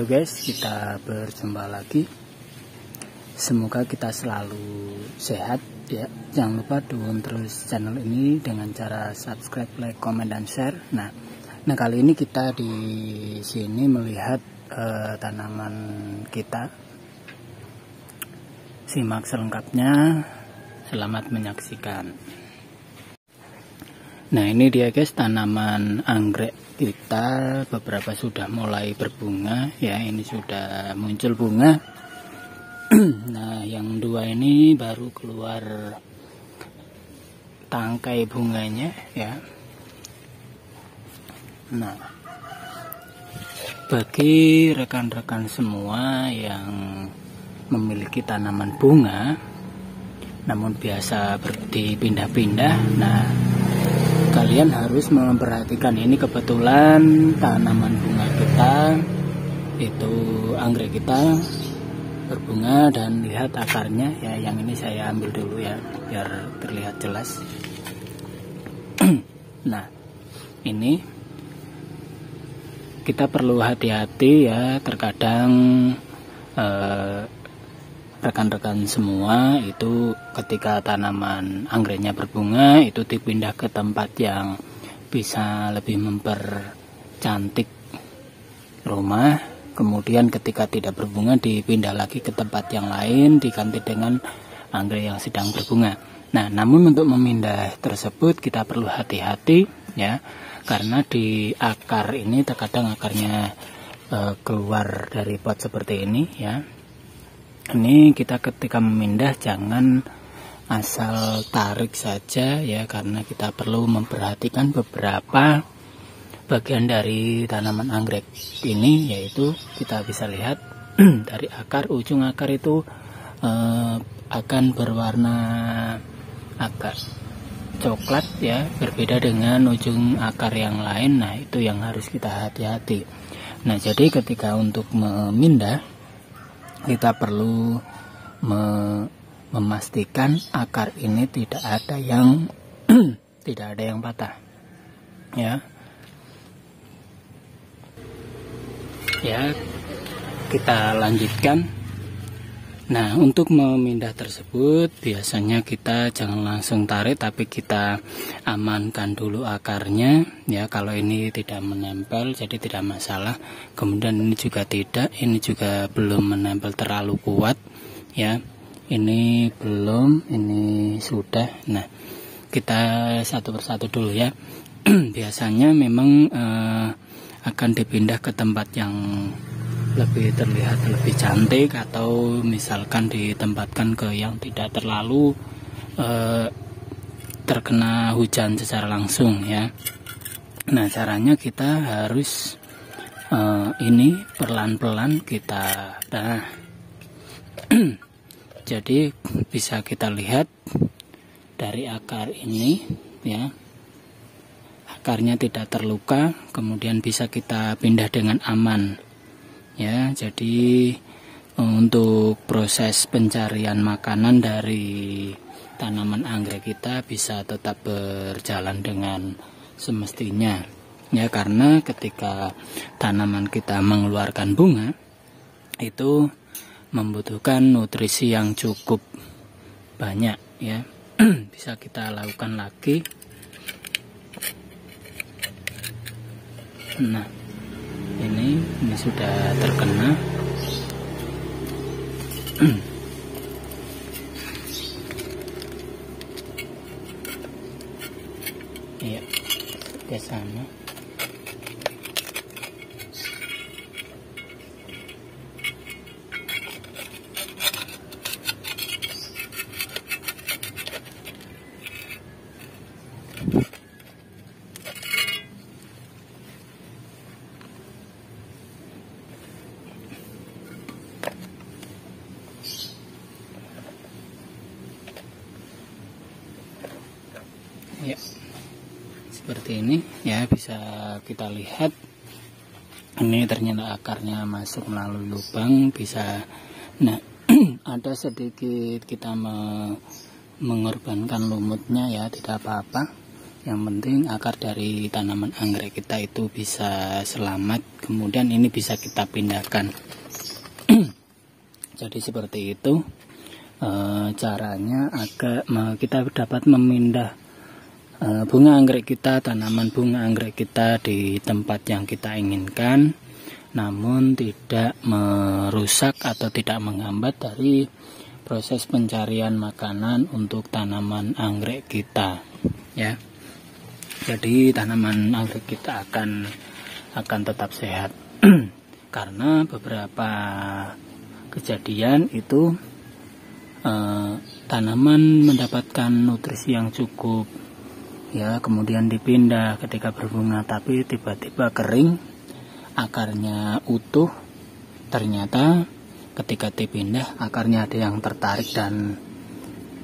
Halo guys, kita berjumpa lagi. Semoga kita selalu sehat ya. Jangan lupa dukung terus channel ini dengan cara subscribe, like, comment, dan share. Nah kali ini kita di sini melihat tanaman kita. Simak selengkapnya. Selamat menyaksikan. Nah ini dia guys, tanaman anggrek kita beberapa sudah mulai berbunga ya, ini sudah muncul bunga. Nah yang dua ini baru keluar tangkai bunganya ya. Nah bagi rekan-rekan semua yang memiliki tanaman bunga namun biasa dipindah-pindah, nah kalian harus memperhatikan ini. Kebetulan tanaman bunga kita itu anggrek kita berbunga, dan lihat akarnya ya. Yang ini saya ambil dulu ya biar terlihat jelas. Nah ini kita perlu hati-hati ya, terkadang rekan-rekan semua itu ketika tanaman anggreknya berbunga itu dipindah ke tempat yang bisa lebih mempercantik rumah, kemudian ketika tidak berbunga dipindah lagi ke tempat yang lain diganti dengan anggrek yang sedang berbunga. Nah namun untuk memindah tersebut kita perlu hati-hati ya, karena di akar ini terkadang akarnya keluar dari pot seperti ini ya. Ini kita ketika memindah jangan asal tarik saja ya, karena kita perlu memperhatikan beberapa bagian dari tanaman anggrek ini, yaitu kita bisa lihat dari akar, ujung akar itu akan berwarna agak coklat ya, berbeda dengan ujung akar yang lain. Nah itu yang harus kita hati-hati. Nah jadi ketika untuk memindah kita perlu memastikan akar ini tidak ada yang tidak ada yang patah ya. Ya kita lanjutkan. Nah untuk memindah tersebut biasanya kita jangan langsung tarik, tapi kita amankan dulu akarnya ya. Kalau ini tidak menempel jadi tidak masalah, kemudian ini juga tidak, ini juga belum menempel terlalu kuat ya, ini belum, ini sudah. Nah kita satu persatu dulu ya. Biasanya memang akan dipindah ke tempat yang lebih terlihat lebih cantik, atau misalkan ditempatkan ke yang tidak terlalu terkena hujan secara langsung ya. Nah caranya kita harus ini pelan-pelan kita jadi bisa kita lihat dari akar ini ya, akarnya tidak terluka, kemudian bisa kita pindah dengan aman ya. Jadi untuk proses pencarian makanan dari tanaman anggrek kita bisa tetap berjalan dengan semestinya ya, karena ketika tanaman kita mengeluarkan bunga itu membutuhkan nutrisi yang cukup banyak ya. Bisa kita lakukan lagi. Nah ini sudah terkena. Iya ke sana. Ya, seperti ini ya, bisa kita lihat ini ternyata akarnya masuk melalui lubang bisa. Nah ada sedikit kita mengorbankan lumutnya ya, tidak apa-apa Yang penting akar dari tanaman anggrek kita itu bisa selamat, kemudian ini bisa kita pindahkan. Jadi seperti itu caranya agar kita dapat memindah bunga anggrek kita, tanaman bunga anggrek kita di tempat yang kita inginkan, namun tidak merusak atau tidak menghambat dari proses pencarian makanan untuk tanaman anggrek kita, ya. Jadi tanaman anggrek kita akan tetap sehat karena beberapa kejadian itu tanaman mendapatkan nutrisi yang cukup, ya, kemudian dipindah ketika berbunga, tapi tiba-tiba kering, akarnya utuh, ternyata ketika dipindah akarnya ada yang tertarik dan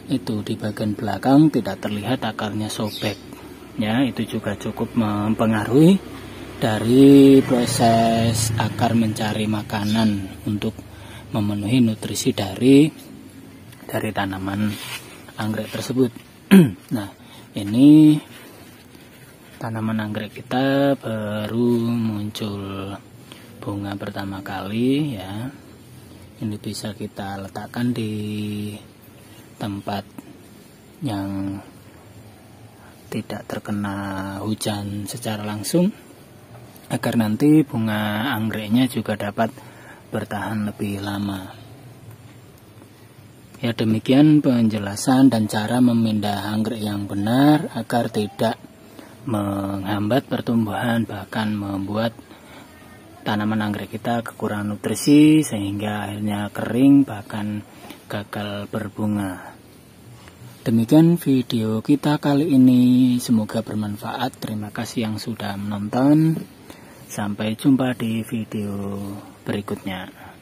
itu di bagian belakang tidak terlihat akarnya sobek, ya. Itu juga cukup mempengaruhi dari proses akar mencari makanan untuk memenuhi nutrisi dari tanaman anggrek tersebut. Nah, ini tanaman anggrek kita baru muncul bunga pertama kali, ya. Ini bisa kita letakkan di tempat yang tidak terkena hujan secara langsung agar nanti bunga anggreknya juga dapat bertahan lebih lama. Ya, demikian penjelasan dan cara memindah anggrek yang benar agar tidak menghambat pertumbuhan, bahkan membuat tanaman anggrek kita kekurangan nutrisi sehingga akhirnya kering, bahkan gagal berbunga. Demikian video kita kali ini, semoga bermanfaat. Terima kasih yang sudah menonton. Sampai jumpa di video berikutnya.